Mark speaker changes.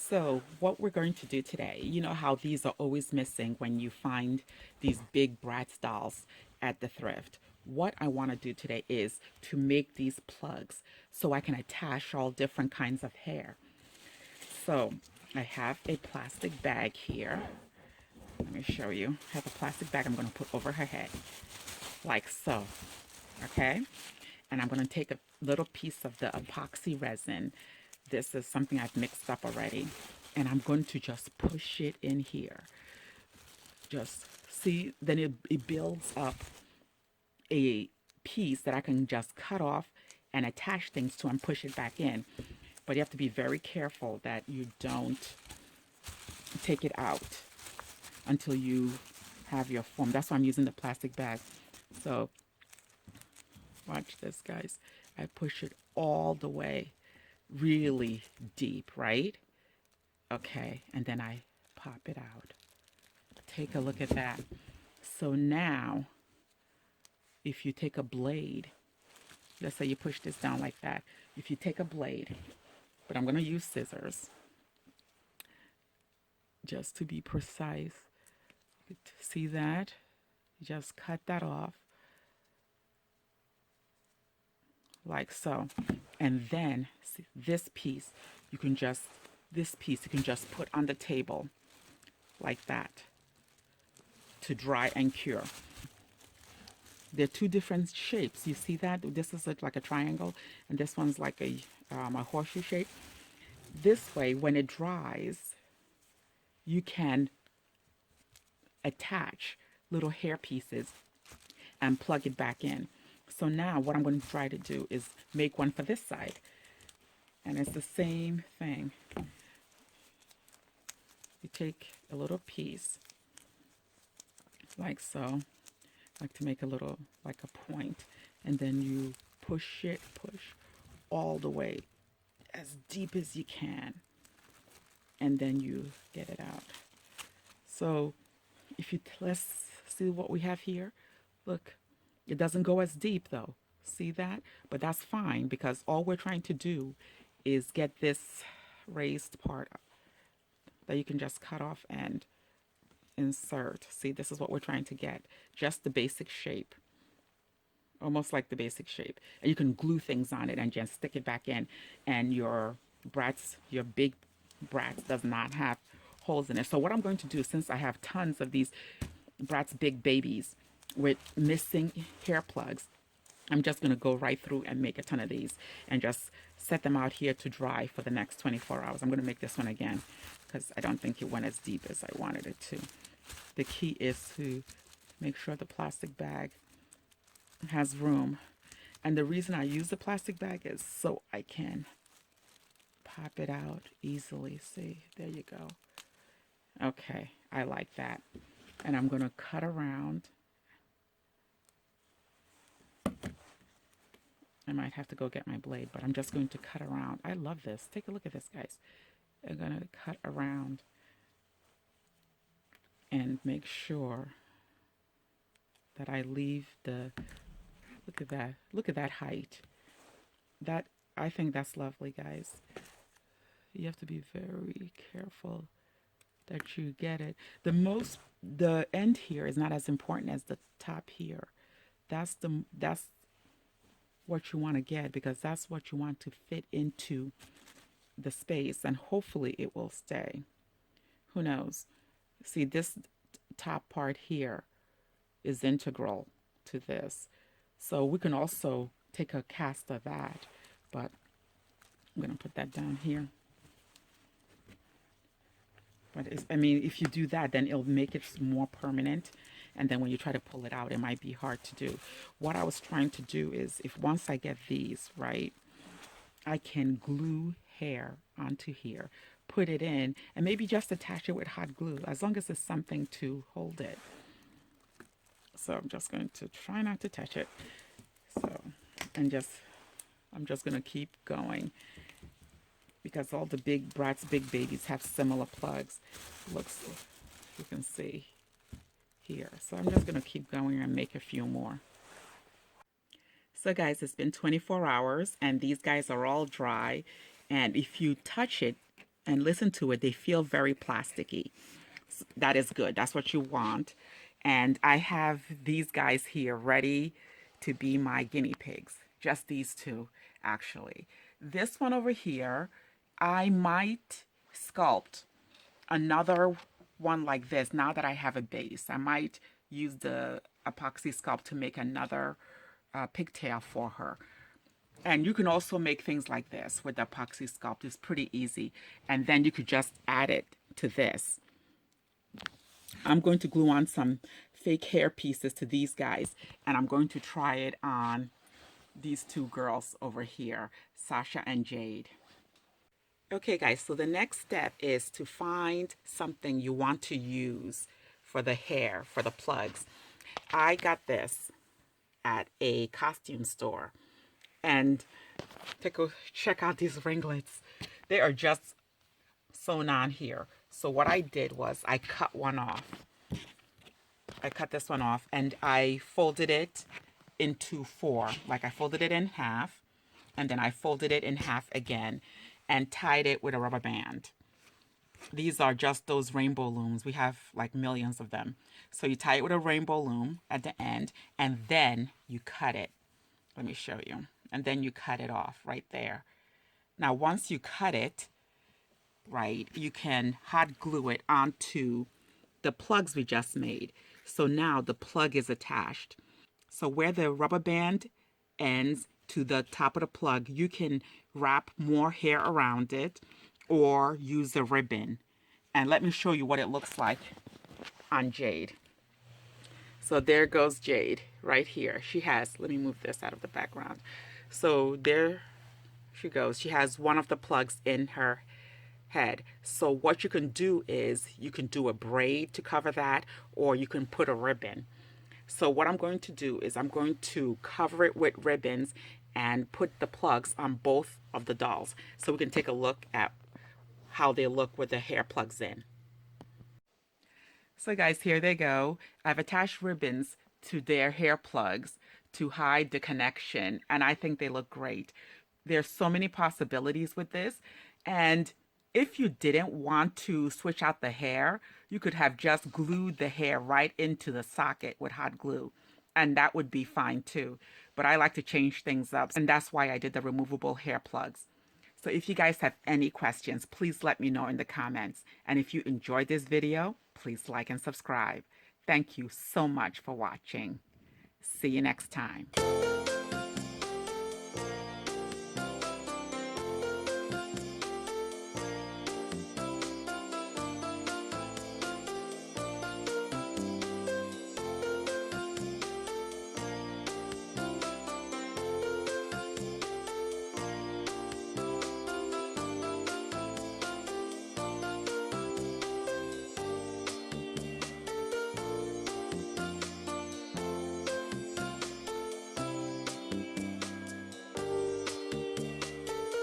Speaker 1: So what we're going to do today, you know how these are always missing when you find these big Bratz dolls at the thrift. What I want to do today is to make these plugs so I can attach all different kinds of hair. So I have a plastic bag here. Let me show you. I have a plastic bag I'm going to put over her head, like so. Okay? And I'm going to take a little piece of the epoxy resin. This is something I've mixed up already. And I'm going to just push it in here. Just see, then it builds up a piece that I can just cut off and attach things to and push it back in. But you have to be very careful that you don't take it out until you have your form. That's why I'm using the plastic bag. So watch this, guys. I push it all the way really deep, right? Okay, and then I pop it out. Take a look at that. So now, if you take a blade, let's say you push this down like that. If you take a blade, but I'm going to use scissors just to be precise. See that? You just cut that off like so. And then see, this piece, you can just put on the table like that to dry and cure. They're two different shapes. You see that? This is like a triangle, and this one's like a horseshoe shape. This way, when it dries, you can attach little hair pieces and plug it back in. So now what I'm going to try to do is make one for this side. And it's the same thing. You take a little piece like so. I like to make a little, like a point, and then you push all the way as deep as you can, and then you get it out. So if you, let's see what we have here. Look, it doesn't go as deep though. See that? But that's fine because all we're trying to do is get this raised part that you can just cut off and insert. See, this is what we're trying to get. Just the basic shape. Almost like the basic shape. And you can glue things on it and just stick it back in. And your big Bratz does not have holes in it. So what I'm going to do, since I have tons of these Bratz Big Babyz with missing hair plugs, I'm just going to go right through and make a ton of these and just set them out here to dry for the next 24 hours. I'm going to make this one again because I don't think it went as deep as I wanted it to. The key is to make sure the plastic bag has room. And the reason I use the plastic bag is so I can pop it out easily. See, there you go. Okay, I like that. And I'm going to cut around. I might have to go get my blade, but I'm just going to cut around. I love this. Take a look at this, guys. I'm going to cut around and make sure that I leave the, look at that. Look at that height. That, I think that's lovely, guys. You have to be very careful that you get it. The end here is not as important as the top here. That's what you want to get because that's what you want to fit into the space, and hopefully it will stay. Who knows? See, this top part here is integral to this. So we can also take a cast of that, but I'm going to put that down here. But I mean, if you do that, then it'll make it more permanent. And then when you try to pull it out, it might be hard to do. What I was trying to do is, if once I get these, right, I can glue hair onto here, put it in, and maybe just attach it with hot glue, as long as there's something to hold it. So I'm just going to try not to touch it. So, I'm just going to keep going because all the big Bratz Big Babyz have similar plugs. Looks, you can see here. So I'm just going to keep going and make a few more. So guys, it's been 24 hours and these guys are all dry. And if you touch it, And listen to it, they feel very plasticky. That is good. That's what you want. And I have these guys here ready to be my guinea pigs. Just these two, actually. This one over here, I might sculpt another one like this now that I have a base. I might use the Apoxie Sculpt to make another pigtail for her. And you can also make things like this with the Apoxie Sculpt. It's pretty easy. And then you could just add it to this. I'm going to glue on some fake hair pieces to these guys, and I'm going to try it on these two girls over here, Sasha and Jade. Okay guys, so the next step is to find something you want to use for the hair, for the plugs. I got this at a costume store, and check out these ringlets. They are just sewn on here. So what I did was I cut one off. I cut this one off and I folded it into four. Like I folded it in half and then I folded it in half again and tied it with a rubber band. These are just those rainbow looms. We have like millions of them. So you tie it with a rainbow loom at the end and then you cut it. Let me show you. And then you cut it off right there. Now once you cut it, right, you can hot glue it onto the plugs we just made. So now the plug is attached. So where the rubber band ends to the top of the plug, you can wrap more hair around it or use a ribbon. And let me show you what it looks like on Jade. So there goes Jade right here. She has, let me move this out of the background. So there she goes. She has one of the plugs in her head. So what you can do is you can do a braid to cover that, or you can put a ribbon. So what I'm going to do is I'm going to cover it with ribbons and put the plugs on both of the dolls so we can take a look at how they look with the hair plugs in. So guys, here they go. I've attached ribbons to their hair plugs to hide the connection, and I think they look great. There's so many possibilities with this, and if you didn't want to switch out the hair, you could have just glued the hair right into the socket with hot glue, and that would be fine too. But I like to change things up, and that's why I did the removable hair plugs. So if you guys have any questions, please let me know in the comments. And if you enjoyed this video, please like and subscribe. Thank you so much for watching. See you next time.